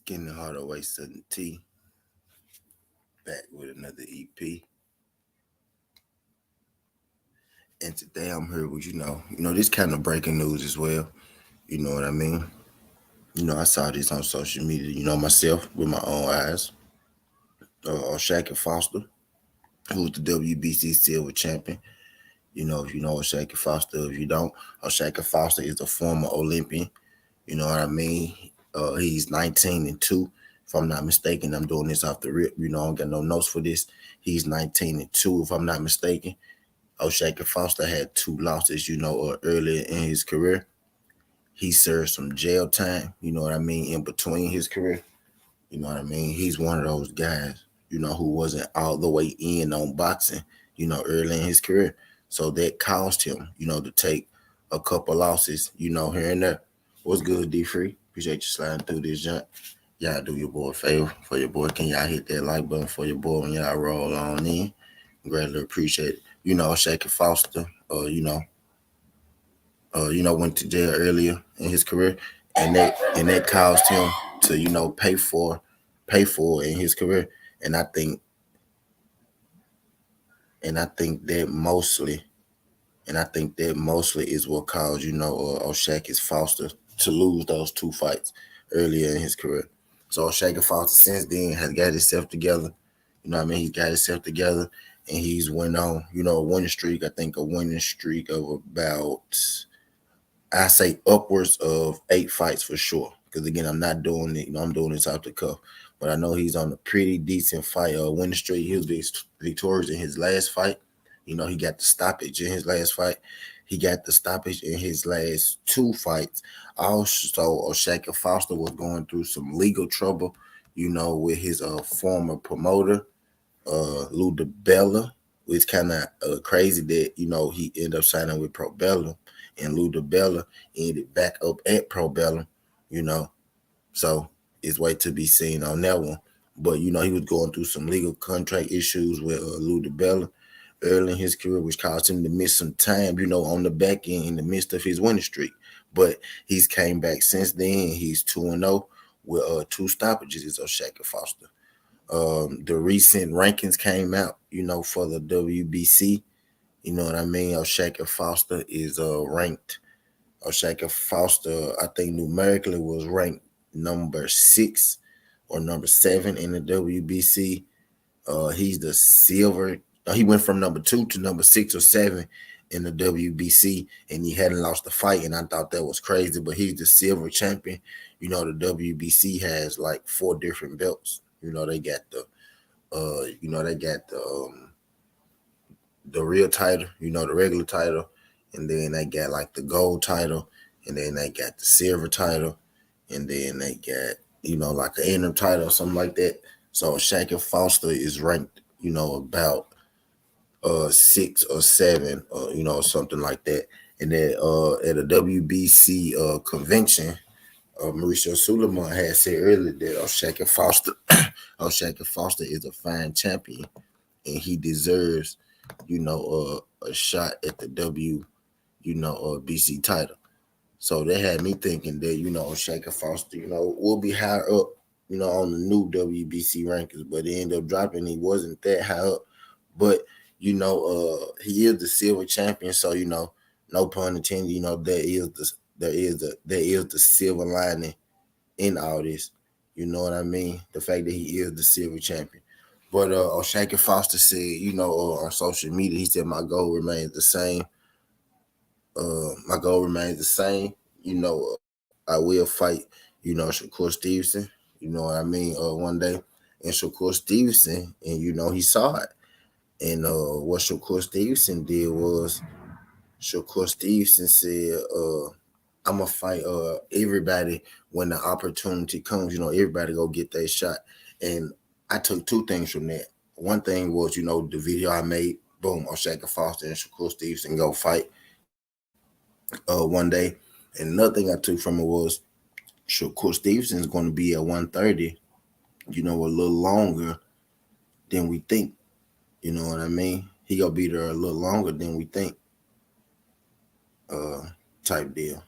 Getting the Heart Away Sudden T back with another EP. And today I'm here with, this kind of breaking news as well. You know what I mean? I saw this on social media, myself with my own eyes. Shakur Foster, who's the WBC Silver champion. If you know Shakur Foster, if you don't, Shakur Foster is a former Olympian. You know what I mean? He's 19-2. If I'm not mistaken, I'm doing this off the rip. I don't got no notes for this. He's 19-2, if I'm not mistaken. Shakur Foster had 2 losses, earlier in his career. He served some jail time, in between his career. He's one of those guys, who wasn't all the way in on boxing, early in his career. So that caused him, to take a couple losses, here and there. What's good, D Free? Appreciate you sliding through this junk. Y'all do your boy a favor for your boy. Can y'all hit that like button for your boy when y'all roll on in? Greatly appreciate it. Shakur Foster, went to jail earlier in his career, and that caused him to, pay for in his career. And I think that mostly is what caused, Shakur Foster to lose those 2 fights earlier in his career. So Shakur Foster since then has got himself together. He's got himself together, and he's went on, a winning streak. I think a winning streak of about, I say upwards of 8 fights for sure. Because again, I'm not doing it, I'm doing this off the cuff. But I know he's on a pretty decent fight, winning streak. He was victorious in his last fight. He got the stoppage in his last fight. He got the stoppage in his last 2 fights. Also, Shakur Foster was going through some legal trouble, with his former promoter, Lou DiBella. It's kind of crazy that, he ended up signing with Pro Bellum, and Lou DiBella ended back up at Pro Bellum, So it's way to be seen on that one. But, he was going through some legal contract issues with Lou DiBella early in his career, which caused him to miss some time, on the back end in the midst of his winning streak. But he's came back since then. He's 2-0 with 2 stoppages. It's Shakur Foster. The recent rankings came out, for the WBC. You know what I mean? Shakur Foster is ranked. Shakur Foster, I think numerically was ranked number 6 or number 7 in the WBC. He's the silver. He went from number 2 to number 6 or 7 in the WBC, and he hadn't lost a fight, and I thought that was crazy. But he's the silver champion. The WBC has like 4 different belts. They got the real title, the regular title, and then they got like the gold title, and then they got the silver title, and then they got, like an interim title or something like that. So Shakur Foster is ranked, about 6 or 7, something like that. And then at a WBC convention, Mauricio Suleiman had said earlier that Shakur Foster is a fine champion, and he deserves, a shot at the BC title. So they had me thinking that, Shakur Foster, will be higher up, on the new WBC rankings, but he ended up dropping. He wasn't that high up, but he is the silver champion. So no pun intended. There is the silver lining in all this. You know what I mean? The fact that he is the silver champion. But Shakur Foster said, on social media, he said, my goal remains the same. I will fight, Shakur Stevenson, one day. And Shakur Stevenson, and, he saw it. And what Shakur Stevenson did was, Shakur Stevenson said, I'm going to fight everybody when the opportunity comes. Everybody go get their shot. And I took 2 things from that. One thing was, the video I made, boom, Shakur Foster and Shakur Stevenson go fight one day. And another thing I took from it was Shakur Stevenson is going to be at 130, a little longer than we think. You know what I mean? He going to be there a little longer than we think, type deal.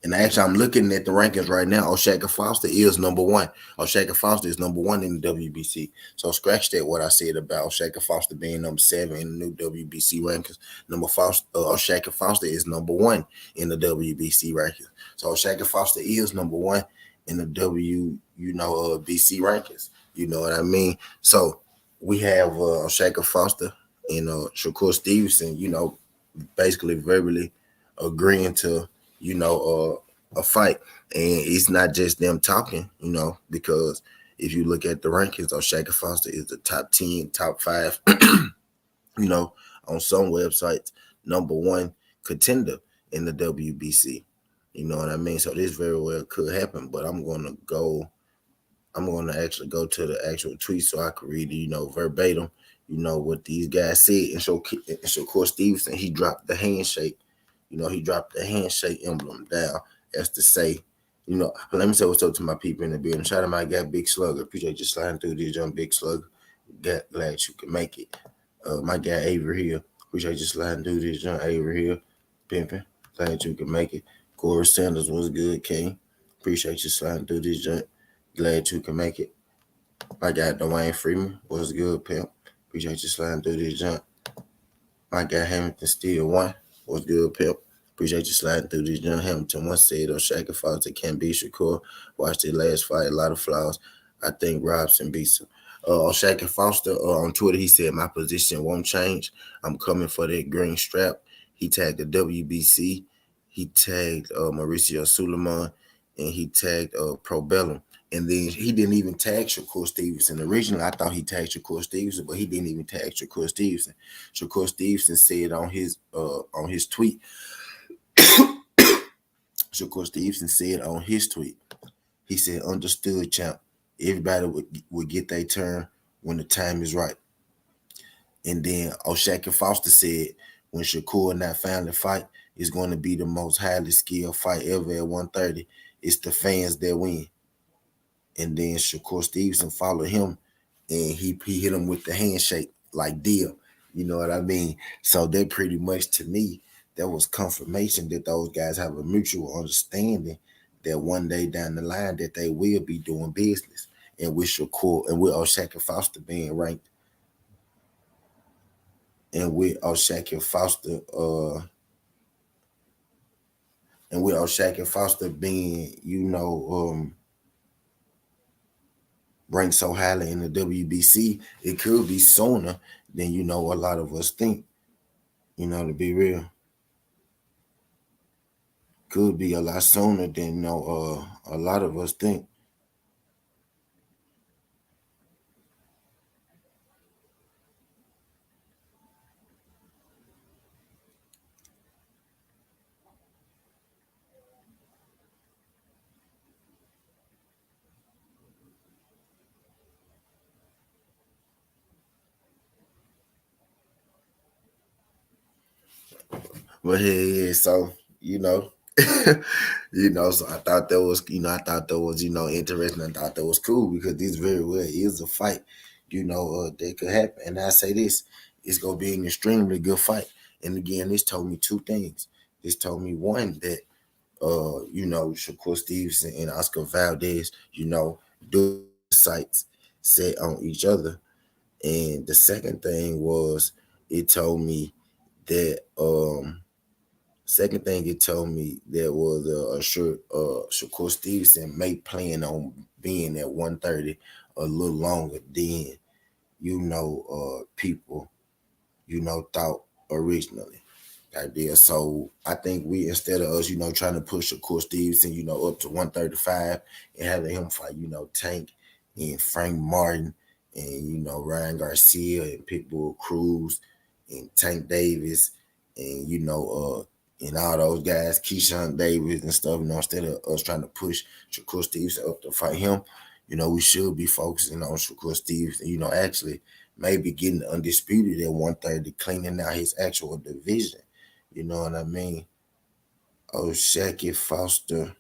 And actually, I'm looking at the rankings right now. O'Shaka Foster is number one. O'Shaka Foster is number one in the WBC. So scratch that what I said about O'Shaka Foster being number 7 in the new WBC rankings. O'Shaka Foster is number one in the WBC rankings. So O'Shaka Foster is number one in the BC rankings. You know what I mean? So we have O'Shaka Foster and Shakur Stevenson. Basically verbally agreeing to a fight, and it's not just them talking, because if you look at the rankings, Shakur Foster is the top 10, top 5, on some websites, number one contender in the WBC. You know what I mean? So this very well could happen, but I'm gonna actually go to the actual tweet so I can read it, verbatim, what these guys said. And so Shakur Stevenson, he dropped the handshake. He dropped the handshake emblem down as to say, let me say what's up to my people in the building. Shout out my guy, Big Slugger. Appreciate you sliding through this, young Big Slugger. Glad you can make it. My guy, Avery Hill. Appreciate you sliding through this, young Avery Hill. Pimping. Glad you can make it. Corey Sanders was good, King. Appreciate you sliding through this, young. Glad you can make it. My guy, Dwayne Freeman. Was good, pimp. Appreciate you sliding through this, young. My guy, Hamilton Steel 1. Was good, pimp. Appreciate you sliding through this. John Hamilton once said O'Shaka Foster can't beat Shakur. Watched the last fight, a lot of flaws. I think Robson beats him. O'Shaka Foster on Twitter, he said, my position won't change. I'm coming for that green strap. He tagged the WBC. He tagged Mauricio Suleiman. And he tagged Probellum. And then he didn't even tag Shakur Stevenson. Originally, I thought he tagged Shakur Stevenson, but he didn't even tag Shakur Stevenson. Shakur Stevenson said on his tweet, Shakur Stevenson said on his tweet, he said, understood, champ. Everybody would get their turn when the time is right. And then O'Shaka Foster said, when Shakur and I finally fight, it's going to be the most highly skilled fight ever at 130. It's the fans that win. And then Shakur Stevenson followed him, and he hit him with the handshake like deal. You know what I mean? So that pretty much, to me, that was confirmation that those guys have a mutual understanding that one day down the line that they will be doing business. And with Shakur and with O'Shaka Foster being ranked, and with O'Shaka Foster, being, ranked so highly in the WBC, it could be sooner than a lot of us think. To be real, could be a lot sooner than a lot of us think. But yeah, so so I thought that was, interesting. I thought that was cool because this very well is a fight, that could happen. And I say this, it's gonna be an extremely good fight. And again, this told me two things. This told me one that Shakur Stevenson and Oscar Valdez, do sights set on each other. And the second thing was it told me that Shakur Stevenson may plan on being at 130 a little longer than people thought originally. Idea. So I think we, instead of us, trying to push Shakur Stevenson, up to 135 and having him fight, Tank and Frank Martin and Ryan Garcia and Pitbull Cruz and Tank Davis and and all those guys, Keyshawn Davis and stuff, instead of us trying to push Shakur Stevenson up to fight him, we should be focusing on Shakur Stevenson, actually maybe getting undisputed at 130, cleaning out his actual division. You know what I mean? O'Shaka Foster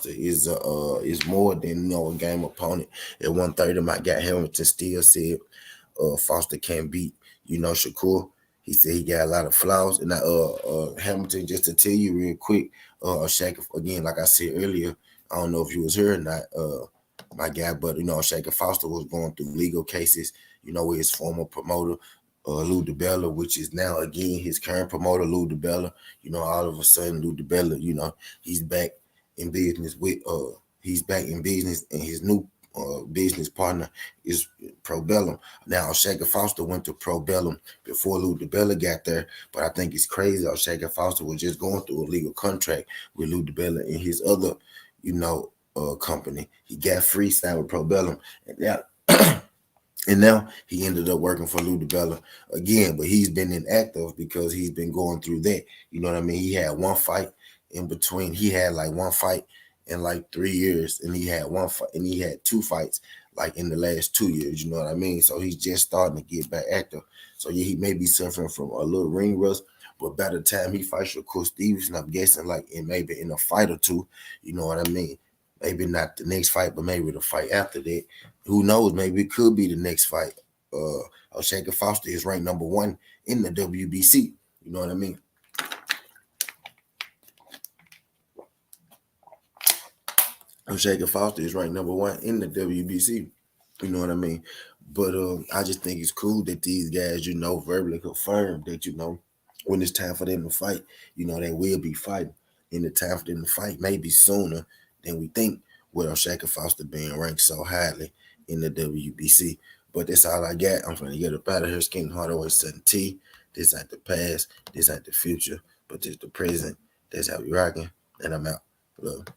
is more than a game opponent. At 130, my guy Hamilton still said Foster can't beat, Shakur. He said he got a lot of flaws. And Hamilton, just to tell you real quick, Shaq, again, like I said earlier, I don't know if you was here or not, my guy, but Shakur Foster was going through legal cases, with his former promoter, Lou DiBella, which is now again his current promoter, Lou DiBella. All of a sudden, Lou DiBella, he's back in business he's back in business, and his new business partner is Probellum. Now, Shakur Foster went to Probellum before Lou DiBella got there, but I think it's crazy. Shakur Foster was just going through a legal contract with Lou DiBella and his other, company. He got free signed with Probellum, and now he ended up working for Lou DiBella again, but he's been inactive because he's been going through that. You know what I mean? He had one fight in between. He had like one fight in like 3 years, and he had one fight, and he had two fights like in the last 2 years. You know what I mean? So he's just starting to get back active. So yeah, he may be suffering from a little ring rust, but by the time he fights Shakur Stevenson, I'm guessing like maybe in a fight or two. You know what I mean? Maybe not the next fight, but maybe the fight after that. Who knows? Maybe it could be the next fight. Shakur Foster is ranked #1 in the WBC. You know what I mean? Shakur Foster is ranked #1 in the WBC. You know what I mean? But I just think it's cool that these guys, verbally confirm that, when it's time for them to fight, they will be fighting. And the time for them to fight may be sooner than we think, with Shakur Foster being ranked so highly in the WBC. But that's all I got. I'm trying to get up out of here. Skin Hardaway 7T. This ain't the past. This ain't the future. But this the present. That's how we rocking. And I'm out. Love.